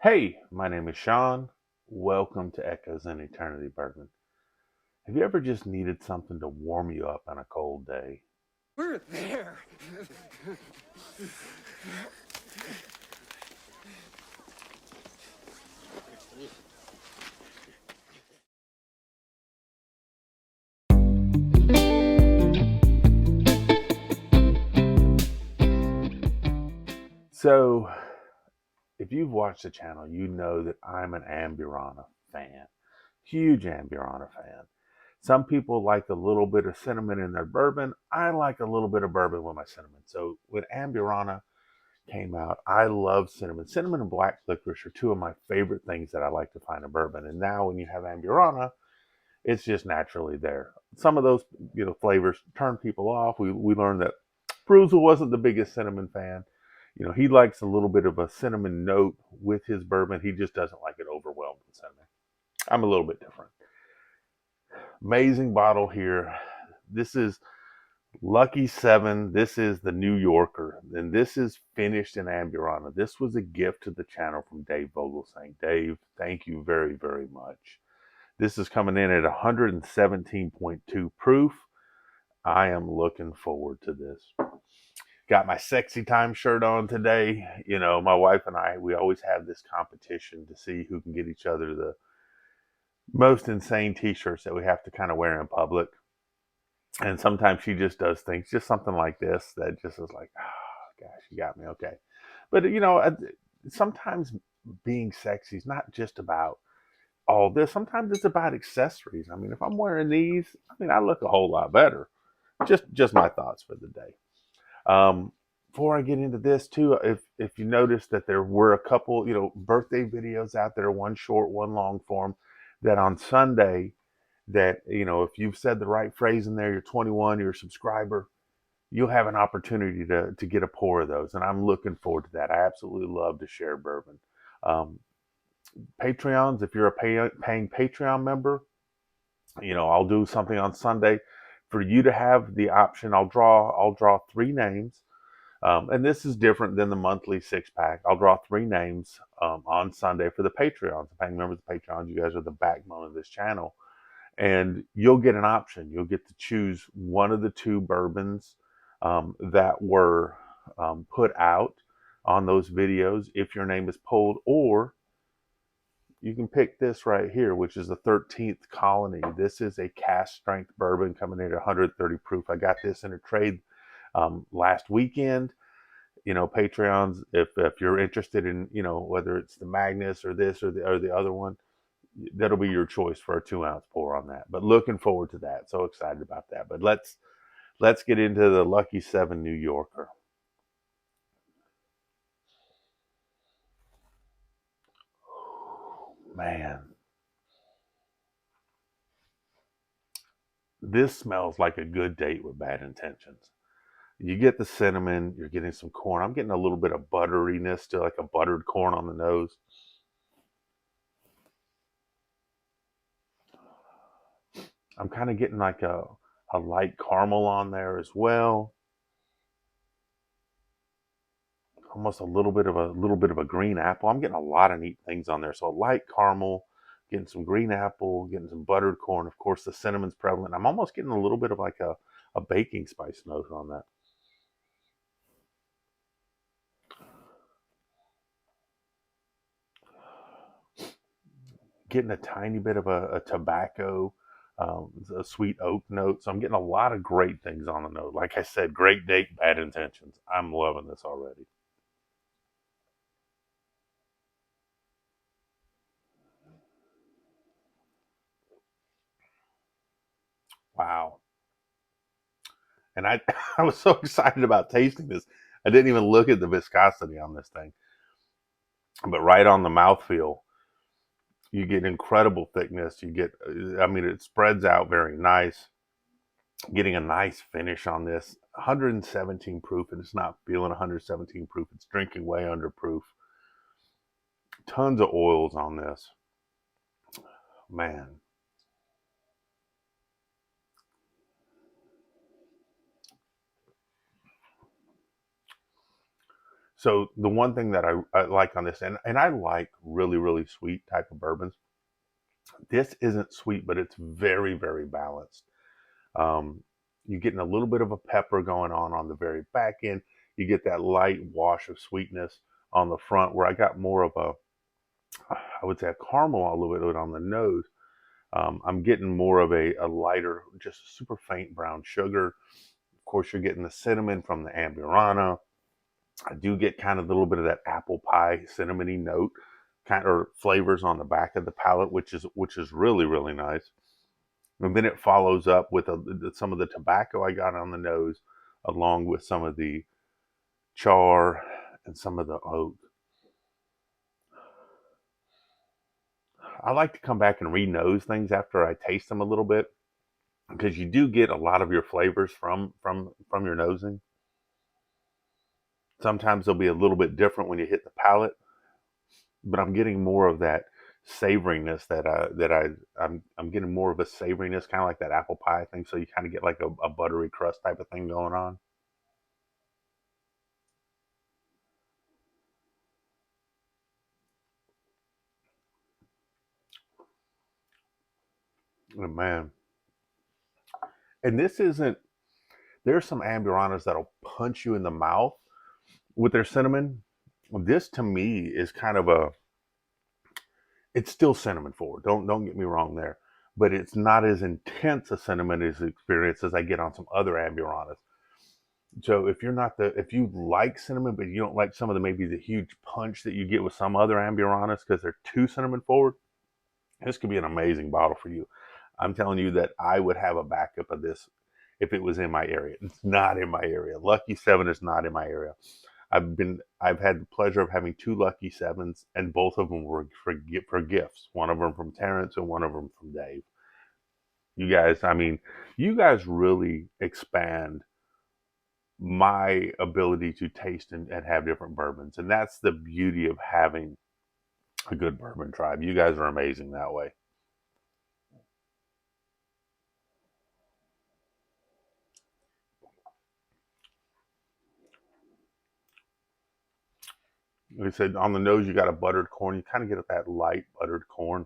Hey, my name is Sean. Welcome to Echoes in Eternity Bourbon. Have you ever just needed something to warm you up on a cold day? We're there. So, if you've watched the channel, you know that I'm an Amburana fan. Huge Amburana fan. Some people like a little bit of cinnamon in their bourbon. I like a little bit of bourbon with my cinnamon. So, when Amburana came out, I love cinnamon. Cinnamon and black licorice are two of my favorite things that I like to find in bourbon. And now, when you have Amburana, it's just naturally there. Some of those, flavors turn people off. We learned that Bruzel wasn't the biggest cinnamon fan. He likes a little bit of a cinnamon note with his bourbon. He just doesn't like it overwhelmed with cinnamon. I'm a little bit different. Amazing bottle here. This is Lucky Seven. This is the New Yorker, and this is finished in Amburana. This was a gift to the channel from Dave Vogelsang. Dave, thank you very, very much. This is coming in at 117.2 proof. I am looking forward to this. Got my sexy time shirt on today. My wife and I, we always have this competition to see who can get each other the most insane t-shirts that we have to kind of wear in public. And sometimes she just does things, just something like this, that just is like, oh, gosh, you got me. Okay. But, sometimes being sexy is not just about all this. Sometimes it's about accessories. I mean, if I'm wearing these, I look a whole lot better. Just my thoughts for the day. Before I get into this too, if you notice that there were a couple, birthday videos out there, one short, one long form, that on Sunday, that if you've said the right phrase in there, you're 21, you're a subscriber, you'll have an opportunity to get a pour of those, and I'm looking forward to that. I absolutely love to share bourbon. Um, Patreons, if you're a paying Patreon member, I'll do something on Sunday for you to have the option. I'll draw three names. And this is different than the monthly six pack. I'll draw three names on Sunday for the Patreons, the paying members of Patreon. You guys are the backbone of this channel. And you'll get an option. You'll get to choose one of the two bourbons that were put out on those videos if your name is pulled, or you can pick this right here, which is the 13th Colony. This is a cask strength bourbon coming in at 130 proof. I got this in a trade last weekend. Patreons, if you're interested in, whether it's the Magnus or this or the other one, that'll be your choice for a 2-ounce pour on that. But looking forward to that. So excited about that. But let's get into the Lucky Seven New Yorker. Man, this smells like a good date with bad intentions. You get the cinnamon, you're getting some corn. I'm getting a little bit of butteriness to, like a buttered corn on the nose. I'm kind of getting like a light caramel on there as well. Almost a little bit of a green apple. I'm getting a lot of neat things on there. So a light caramel, getting some green apple, getting some buttered corn. Of course, the cinnamon's prevalent. I'm almost getting a little bit of like a baking spice note on that. Getting a tiny bit of a tobacco, a sweet oak note. So I'm getting a lot of great things on the note. Like I said, great date, bad intentions. I'm loving this already. Wow. And I, I was so excited about tasting this. I didn't even look at the viscosity on this thing. But right on the mouthfeel, you get incredible thickness. It spreads out very nice. Getting a nice finish on this. 117 proof, and it's not feeling 117 proof. It's drinking way under proof. Tons of oils on this. Man. So the one thing that I like on this, and I like really, really sweet type of bourbons. This isn't sweet, but it's very, very balanced. Um, you're getting a little bit of a pepper going on the very back end. You get that light wash of sweetness on the front, where I got more of a, I would say, a caramel a little bit on the nose. I'm getting more of a lighter, just super faint brown sugar. Of course, you're getting the cinnamon from the Amburana. I do get kind of a little bit of that apple pie cinnamony note, kind of flavors on the back of the palate, which is really, really nice. And then it follows up with some of the tobacco I got on the nose, along with some of the char and some of the oak. I like to come back and re-nose things after I taste them a little bit, because you do get a lot of your flavors from your nosing. Sometimes they'll be a little bit different when you hit the palate, but I'm getting more of that savoriness I'm getting more of a savoriness, kind of like that apple pie thing. So you kind of get like a buttery crust type of thing going on. Oh, man, and this isn't. There's some Amburanas that'll punch you in the mouth with their cinnamon. This to me is kind of a. It's still cinnamon forward. Don't get me wrong there, but it's not as intense a cinnamon as experience as I get on some other Amburanas. So if you like cinnamon, but you don't like some of the maybe the huge punch that you get with some other Amburanas because they're too cinnamon forward, this could be an amazing bottle for you. I'm telling you that I would have a backup of this if it was in my area. It's not in my area. Lucky Seven is not in my area. I've had the pleasure of having two Lucky Sevens, and both of them were for gifts. One of them from Terrence and one of them from Dave. You guys, I mean, you guys really expand my ability to taste and have different bourbons. And that's the beauty of having a good bourbon tribe. You guys are amazing that way. Like I said, on the nose, you got a buttered corn. You kind of get that light buttered corn.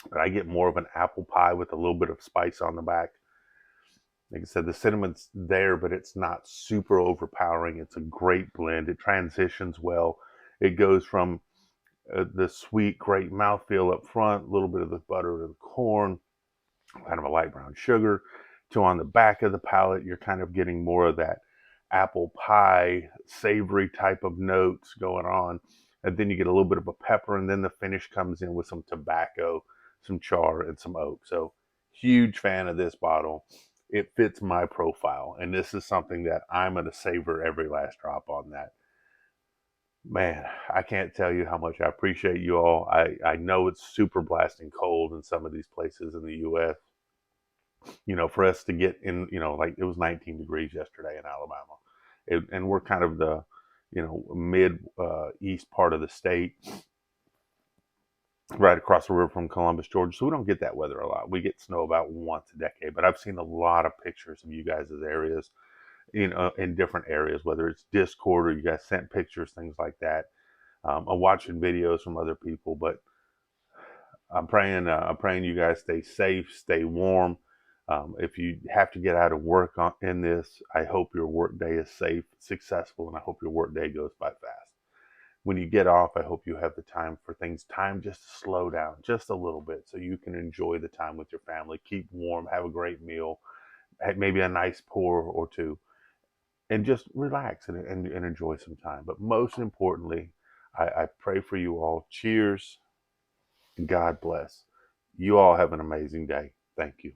But I get more of an apple pie with a little bit of spice on the back. Like I said, the cinnamon's there, but it's not super overpowering. It's a great blend. It transitions well. It goes from the sweet, great mouthfeel up front, a little bit of the butter of the corn, kind of a light brown sugar, to on the back of the palate, you're kind of getting more of that apple pie, savory type of notes going on. And then you get a little bit of a pepper, and then the finish comes in with some tobacco, some char, and some oak. So, huge fan of this bottle. It fits my profile, and this is something that I'm going to savor every last drop on that. Man, I can't tell you how much I appreciate you all. I know it's super blasting cold in some of these places in the US. For us to get in, like it was 19 degrees yesterday in Alabama. And we're kind of the, mid east part of the state, right across the river from Columbus, Georgia. So we don't get that weather a lot. We get snow about once a decade. But I've seen a lot of pictures of you guys' areas, in different areas, whether it's Discord or you guys sent pictures, things like that. I'm watching videos from other people, but I'm praying you guys stay safe, stay warm. If you have to get out of work in this, I hope your work day is safe, successful, and I hope your work day goes by fast. When you get off, I hope you have the time just to slow down just a little bit so you can enjoy the time with your family, keep warm, have a great meal, maybe a nice pour or two, and just relax and enjoy some time. But most importantly, I pray for you all. Cheers. God bless. You all have an amazing day. Thank you.